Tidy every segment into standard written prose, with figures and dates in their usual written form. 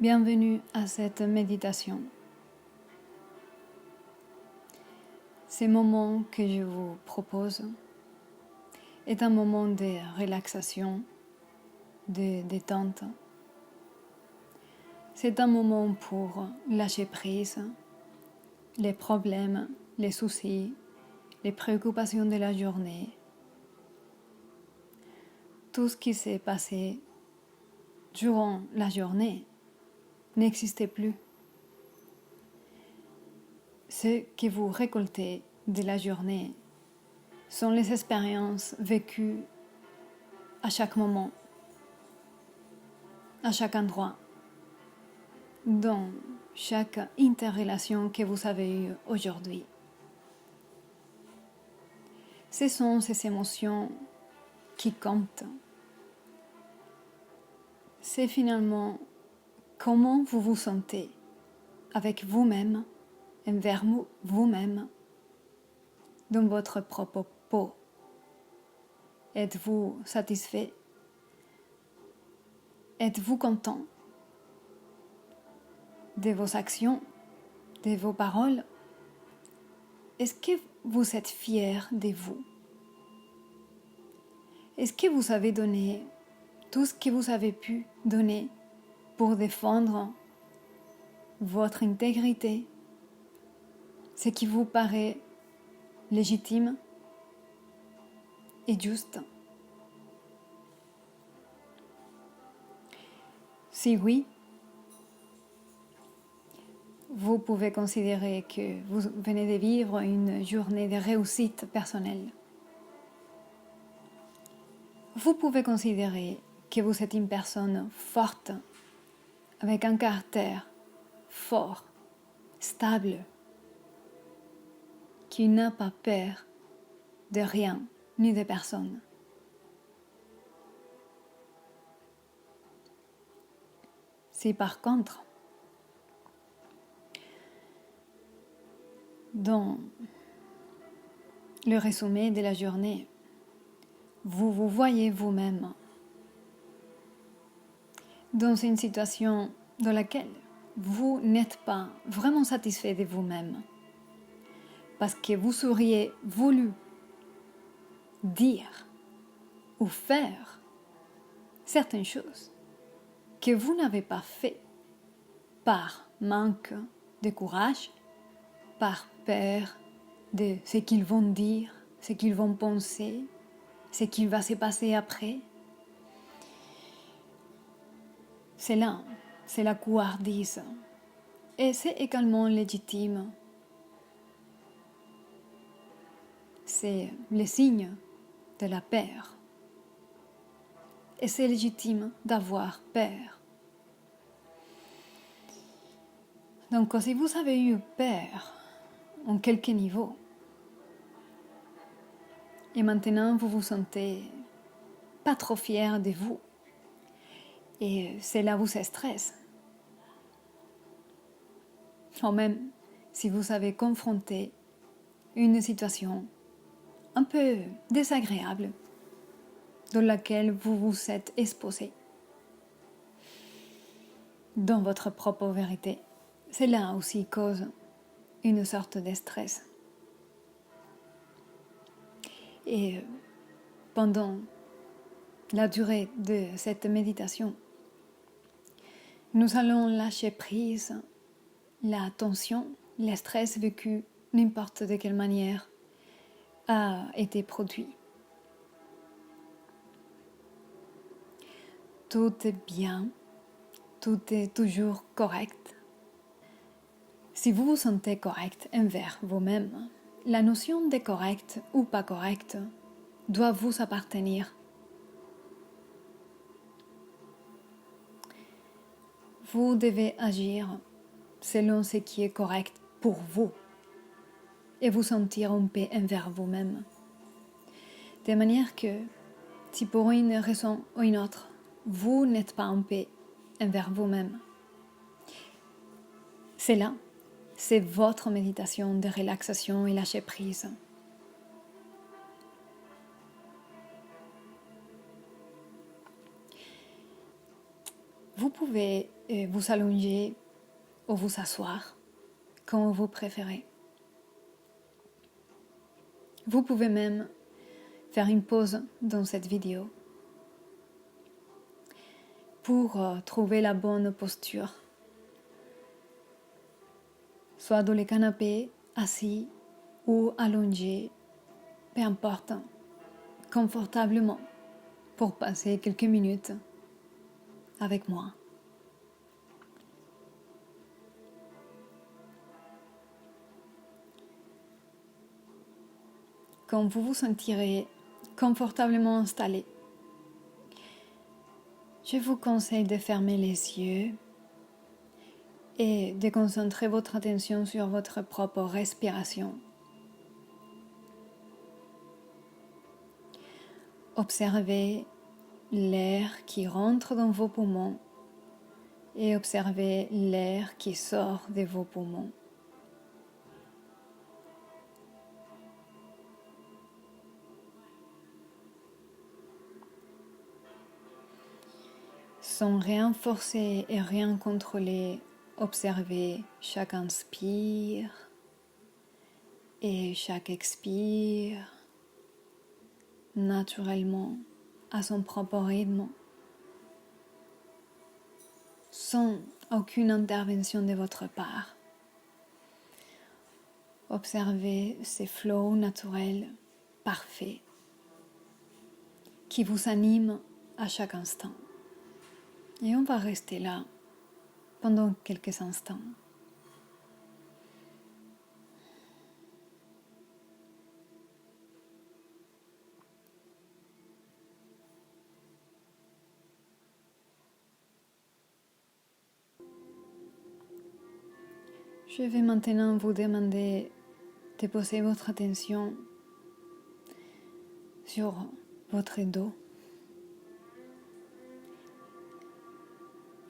Bienvenue à cette méditation. Ce moment que je vous propose est un moment de relaxation, de détente. C'est un moment pour lâcher prise, les problèmes, les soucis, les préoccupations de la journée. Tout ce qui s'est passé durant la journée n'existait plus. Ce que vous récoltez de la journée sont les expériences vécues à chaque moment, à chaque endroit, dans chaque interrelation que vous avez eue aujourd'hui. Ce sont ces émotions qui comptent. C'est finalement comment vous vous sentez avec vous-même, envers vous-même, dans votre propre peau. Êtes-vous satisfait? Êtes-vous content de vos actions, de vos paroles? Est-ce que vous êtes fier de vous? Est-ce que vous avez donné tout ce que vous avez pu donner pour défendre votre intégrité, ce qui vous paraît légitime et juste? Si oui, vous pouvez considérer que vous venez de vivre une journée de réussite personnelle. Vous pouvez considérer que vous êtes une personne forte, avec un caractère fort, stable, qui n'a pas peur de rien ni de personne. Si par contre, dans le résumé de la journée, vous vous voyez vous-même dans une situation dans laquelle vous n'êtes pas vraiment satisfait de vous-même, parce que vous auriez voulu dire ou faire certaines choses que vous n'avez pas fait par manque de courage, par peur de ce qu'ils vont dire, ce qu'ils vont penser, ce qui va se passer après. C'est là, c'est la couardise. Et c'est également légitime. C'est le signe de la peur. Et c'est légitime d'avoir peur. Donc si vous avez eu peur en quelques niveaux, et maintenant vous vous sentez pas trop fier de vous, et cela vous stresse, ou même si vous avez confronté une situation un peu désagréable dans laquelle vous vous êtes exposé dans votre propre vérité, cela aussi cause une sorte de stress. Et pendant la durée de cette méditation, nous allons lâcher prise la tension, le stress vécu n'importe de quelle manière a été produit. Tout est bien, tout est toujours correct. Si vous vous sentez correct envers vous-même, la notion de correct ou pas correct doit vous appartenir. Vous devez agir selon ce qui est correct pour vous et vous sentir en paix envers vous-même. De manière que, si pour une raison ou une autre, vous n'êtes pas en paix envers vous-même, cela, c'est votre méditation de relaxation et lâcher prise. Vous pouvez vous allonger ou vous asseoir, comme vous préférez. Vous pouvez même faire une pause dans cette vidéo pour trouver la bonne posture, soit dans le canapé, assis ou allongé, peu importe, confortablement, pour passer quelques minutes avec moi. Quand vous vous sentirez confortablement installé, je vous conseille de fermer les yeux et de concentrer votre attention sur votre propre respiration. Observez l'air qui rentre dans vos poumons et observez l'air qui sort de vos poumons. Sans rien forcer et rien contrôler, observez chaque inspire et chaque expire naturellement à son propre rythme, sans aucune intervention de votre part. Observez ces flots naturels parfaits qui vous animent à chaque instant. Et on va rester là pendant quelques instants. Je vais maintenant vous demander de poser votre attention sur votre dos.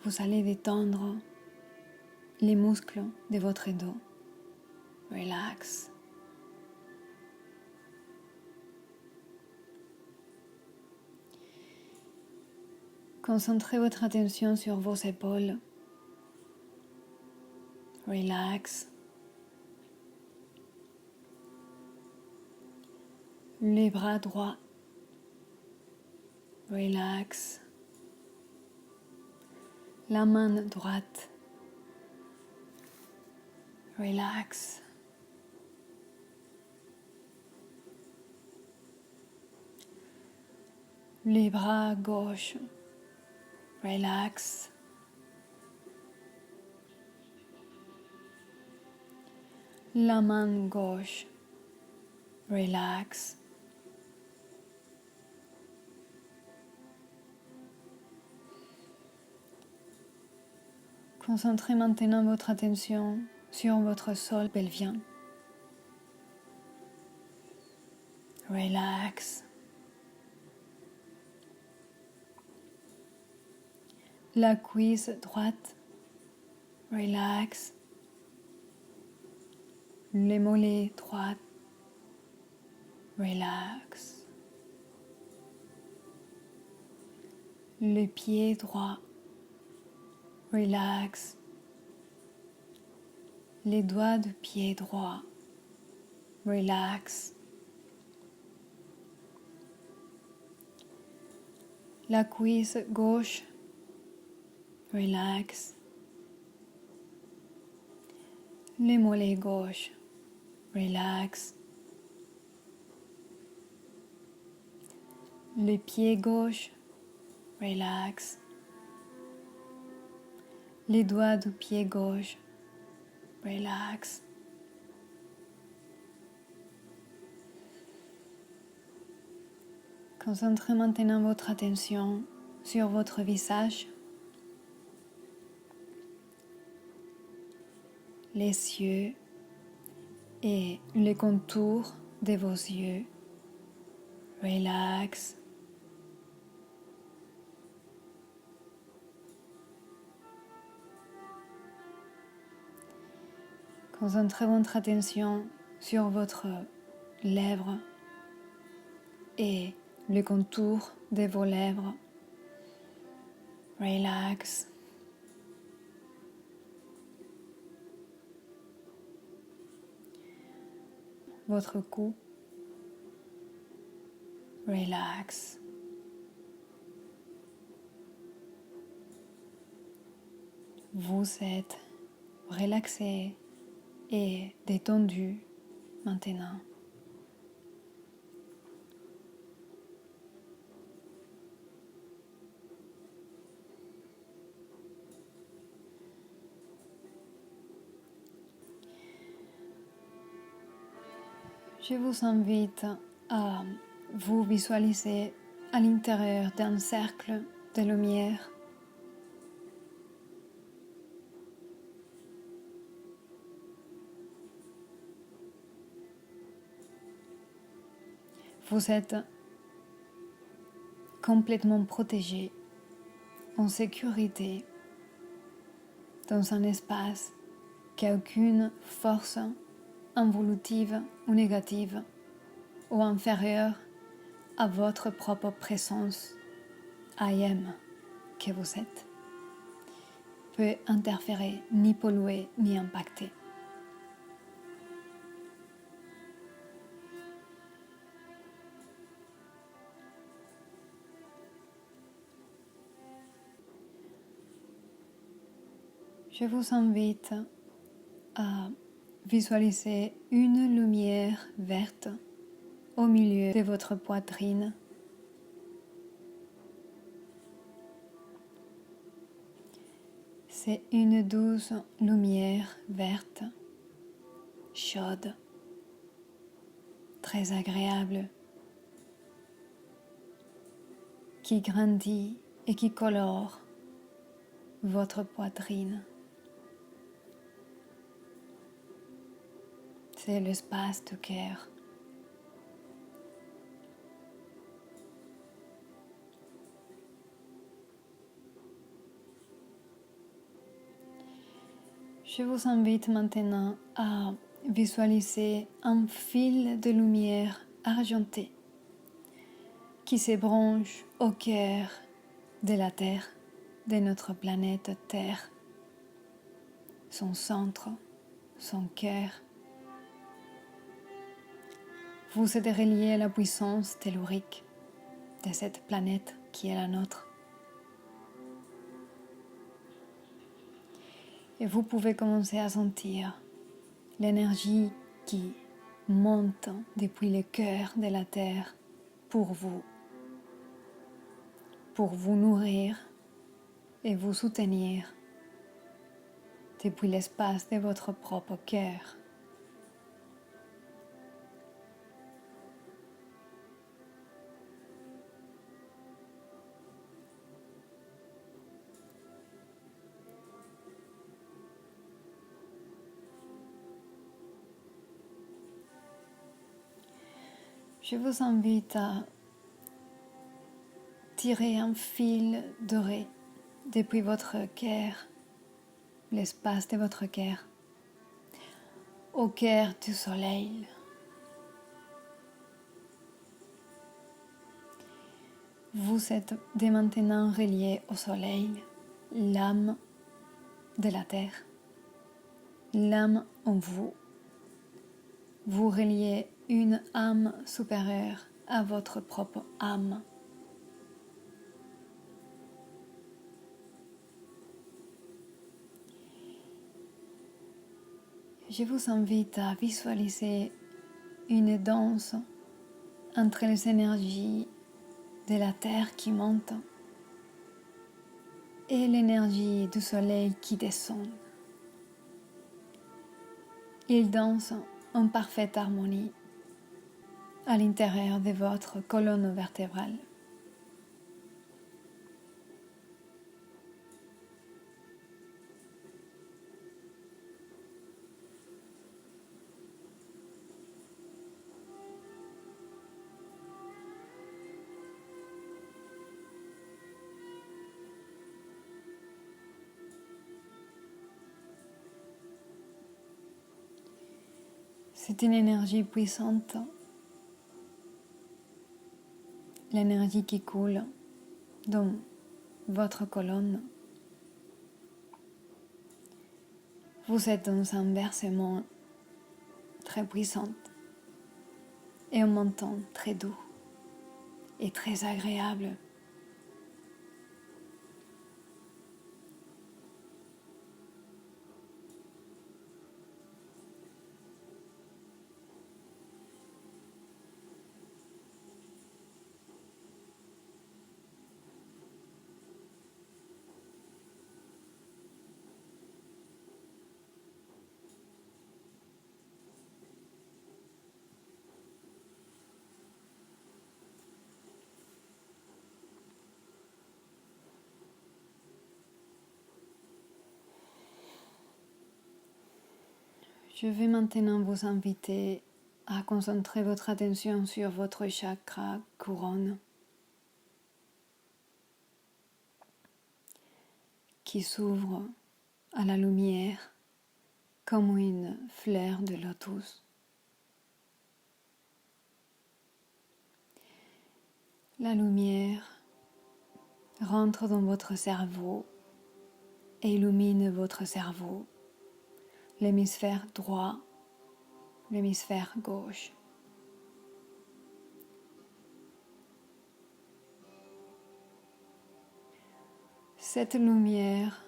Vous allez détendre les muscles de votre dos. Relax. Concentrez votre attention sur vos épaules. Relax. Les bras droits. Relax. La main droite. Relax. Les bras gauche. Relax. La main gauche. Relax. Concentrez maintenant votre attention sur votre sol pelvien. Relax. La cuisse droite. Relax. Les mollets droits. Relax. Le pied droit. Relax. Les doigts du pied droit. Relax. La cuisse gauche. Relax. Les mollets gauche. Relax. Le pied gauche. Relax. Les doigts du pied gauche. Relax. Concentrez maintenant votre attention sur votre visage, les yeux et les contours de vos yeux. Relax. Concentrez votre attention sur votre lèvres et le contour de vos lèvres. Relax. votre cou. Relax. Vous êtes relaxé et détendu maintenant. Je vous invite à vous visualiser à l'intérieur d'un cercle de lumière. Vous êtes complètement protégé, en sécurité, dans un espace qu'aucune force involutive ou négative ou inférieure à votre propre présence, I am, que vous êtes, peut interférer, ni polluer, ni impacter. Je vous invite à visualiser une lumière verte au milieu de votre poitrine. C'est une douce lumière verte, chaude, très agréable, qui grandit et qui colore votre poitrine. C'est l'espace du cœur. Je vous invite maintenant à visualiser un fil de lumière argenté qui se branche au cœur de la Terre, de notre planète Terre, son centre, son cœur. Vous êtes relié à la puissance tellurique de cette planète qui est la nôtre. Et vous pouvez commencer à sentir l'énergie qui monte depuis le cœur de la Terre pour vous nourrir et vous soutenir depuis l'espace de votre propre cœur. Je vous invite à tirer un fil doré depuis votre cœur, l'espace de votre cœur, au cœur du soleil. Vous êtes dès maintenant relié au soleil, l'âme de la terre, l'âme en vous. Vous reliez une âme supérieure à votre propre âme. Je vous invite à visualiser une danse entre les énergies de la terre qui monte et l'énergie du soleil qui descend. Ils dansent en parfaite harmonie à l'intérieur de votre colonne vertébrale. C'est une énergie puissante, l'énergie qui coule dans votre colonne. Vous êtes dans un versement très puissant et un menton très doux et très agréable. Je vais maintenant vous inviter à concentrer votre attention sur votre chakra couronne qui s'ouvre à la lumière comme une fleur de lotus. La lumière rentre dans votre cerveau et illumine votre cerveau, l'hémisphère droit, l'hémisphère gauche. Cette lumière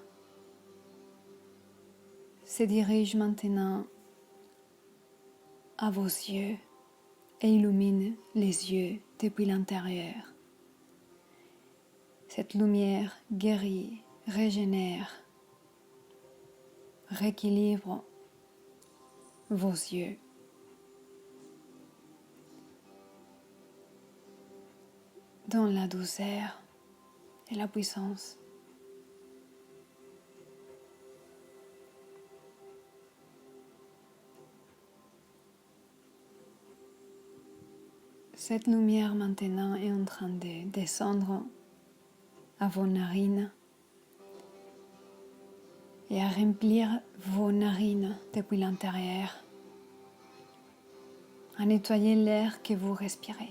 se dirige maintenant à vos yeux et illumine les yeux depuis l'intérieur. Cette lumière guérit, régénère, rééquilibre vos yeux. Dans la douceur et la puissance. Cette lumière maintenant est en train de descendre à vos narines et à remplir vos narines depuis l'intérieur, à nettoyer l'air que vous respirez.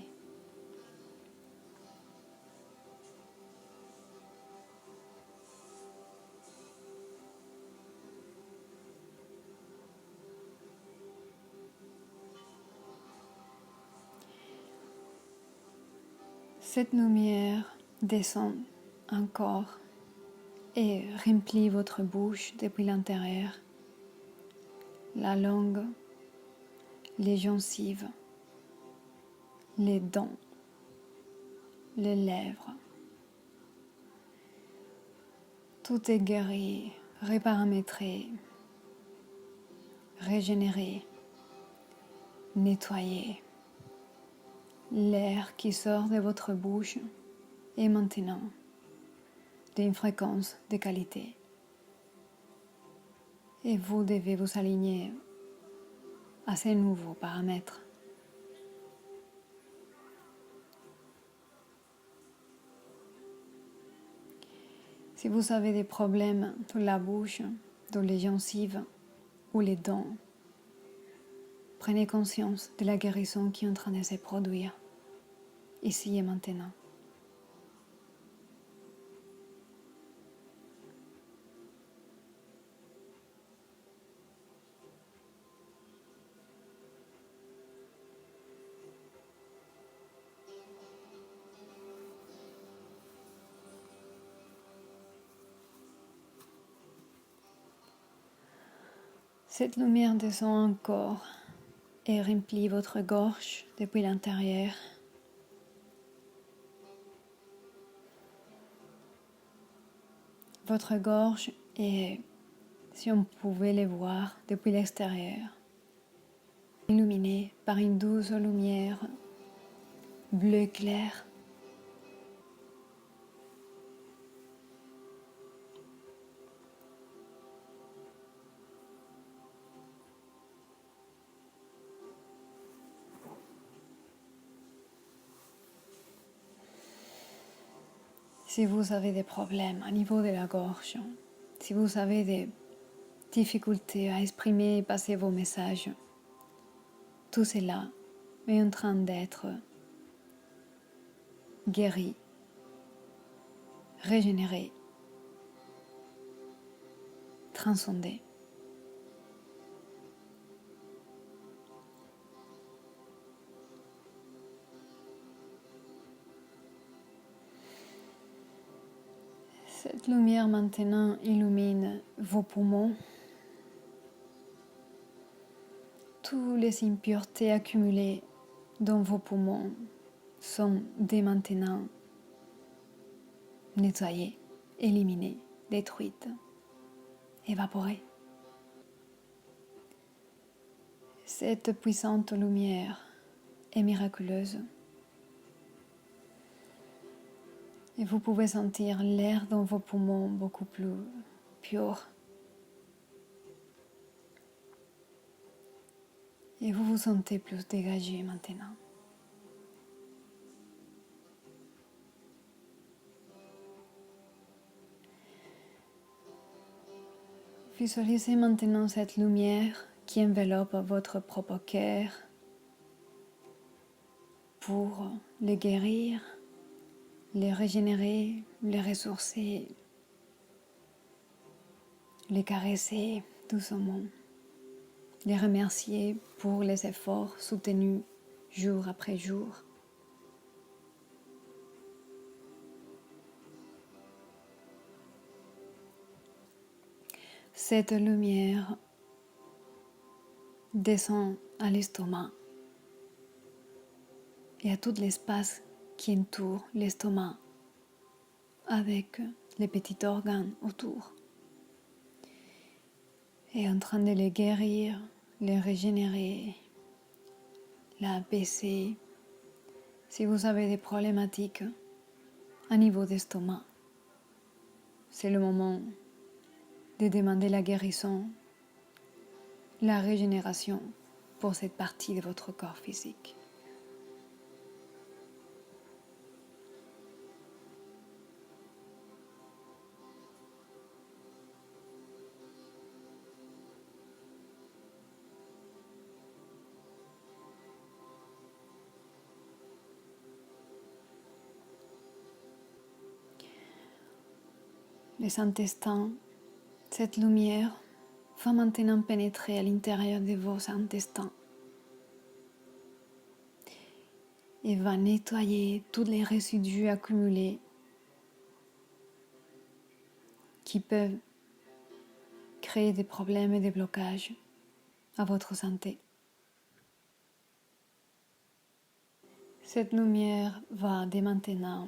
Cette lumière descend encore et remplit votre bouche depuis l'intérieur, la langue, les gencives, les dents, les lèvres. Tout est guéri, reparamétré, régénéré, nettoyé. L'air qui sort de votre bouche est maintenant d'une fréquence de qualité. Et vous devez vous aligner à ces nouveaux paramètres. Si vous avez des problèmes dans la bouche, dans les gencives ou les dents, prenez conscience de la guérison qui est en train de se produire, ici et maintenant. Cette lumière descend encore et remplit votre gorge depuis l'intérieur. Votre gorge est, si on pouvait le voir depuis l'extérieur, illuminée par une douce lumière bleu clair. Si vous avez des problèmes au niveau de la gorge, si vous avez des difficultés à exprimer et passer vos messages, tout cela est en train d'être guéri, régénéré, transcendé. Cette lumière maintenant illumine vos poumons. Toutes les impuretés accumulées dans vos poumons sont dès maintenant nettoyées, éliminées, détruites, évaporées. Cette puissante lumière est miraculeuse. Et vous pouvez sentir l'air dans vos poumons beaucoup plus pur. Et vous vous sentez plus dégagé maintenant. Visualisez maintenant cette lumière qui enveloppe votre propre cœur pour le guérir, les régénérer, les ressourcer, les caresser doucement, les remercier pour les efforts soutenus jour après jour. Cette lumière descend à l'estomac et à tout l'espace qui entoure l'estomac avec les petits organes autour. Et en train de les guérir, les régénérer, l'apaiser. Si vous avez des problématiques à niveau d'estomac, c'est le moment de demander la guérison, la régénération pour cette partie de votre corps physique. Les intestins, cette lumière va maintenant pénétrer à l'intérieur de vos intestins et va nettoyer tous les résidus accumulés qui peuvent créer des problèmes et des blocages à votre santé. Cette lumière va dès maintenant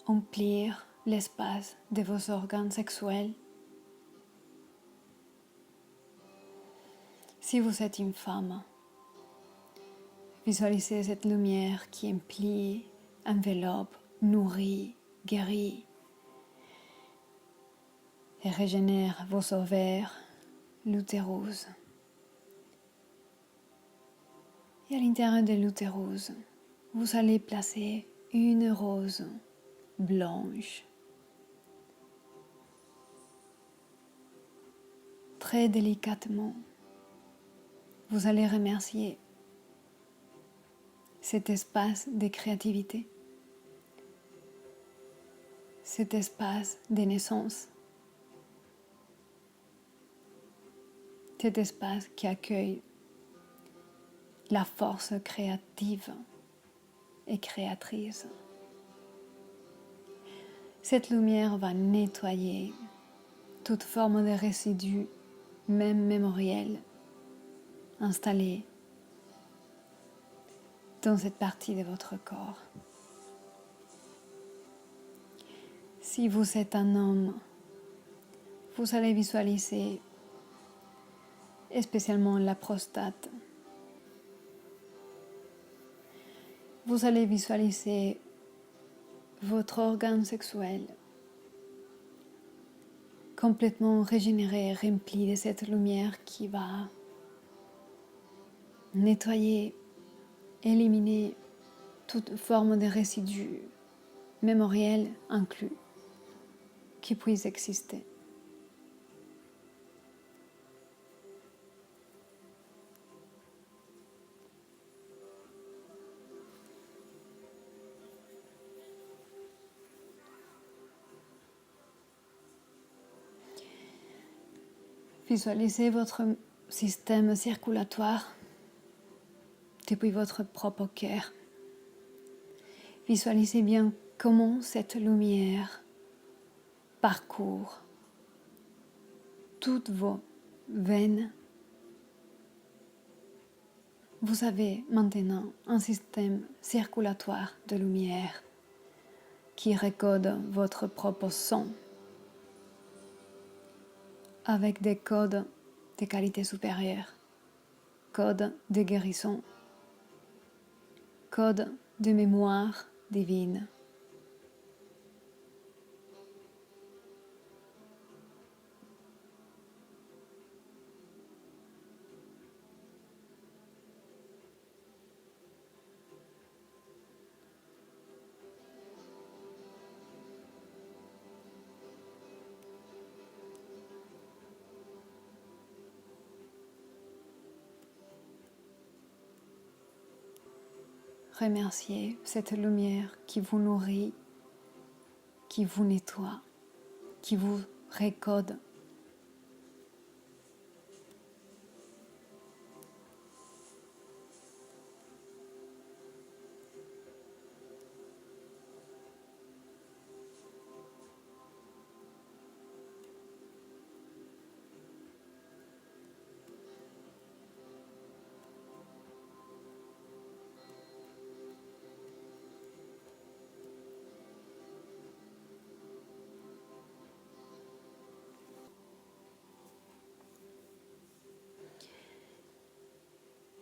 emplir l'espace de vos organes sexuels. Si vous êtes une femme, visualisez cette lumière qui emplit, enveloppe, nourrit, guérit et régénère vos ovaires, l'utérus. Et à l'intérieur de l'utérus, vous allez placer une rose blanche. Très délicatement, vous allez remercier cet espace de créativité, cet espace de naissance, cet espace qui accueille la force créative et créatrice. Cette lumière va nettoyer toute forme de résidus, même mémoriels, installés dans cette partie de votre corps. Si vous êtes un homme, vous allez visualiser spécialement la prostate. Vous allez visualiser votre organe sexuel complètement régénéré, rempli de cette lumière qui va nettoyer, éliminer toute forme de résidus mémoriels inclus qui puissent exister. Visualisez votre système circulatoire depuis votre propre cœur. Visualisez bien comment cette lumière parcourt toutes vos veines. Vous avez maintenant un système circulatoire de lumière qui recode votre propre son avec des codes de qualité supérieure, codes de guérison, codes de mémoire divine. Remerciez cette lumière qui vous nourrit, qui vous nettoie, qui vous recode.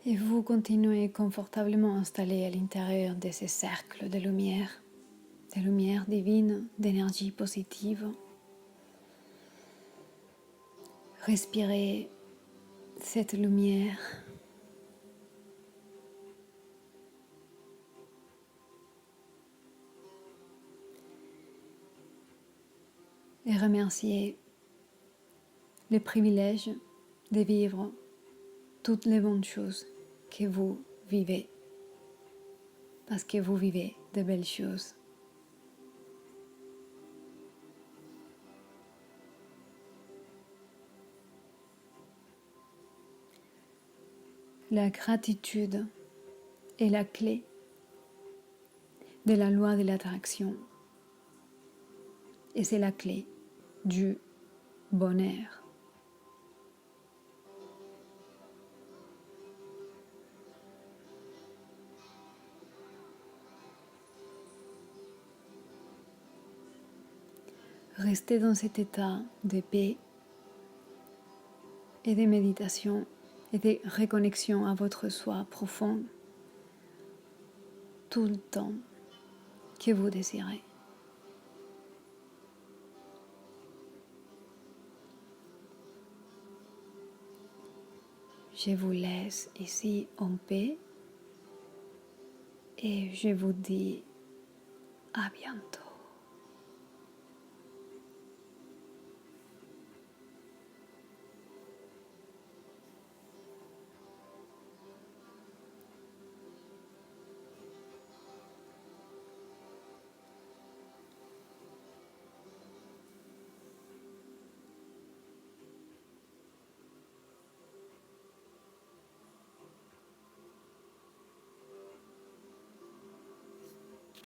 Et vous continuez confortablement installé à l'intérieur de ces cercles de lumière divine, d'énergie positive. Respirez cette lumière. Et remerciez le privilège de vivre toutes les bonnes choses que vous vivez, parce que vous vivez de belles choses. La gratitude est la clé de la loi de l'attraction et c'est la clé du bonheur. Restez dans cet état de paix et de méditation et de reconnexion à votre soi profond tout le temps que vous désirez. Je vous laisse ici en paix et je vous dis à bientôt.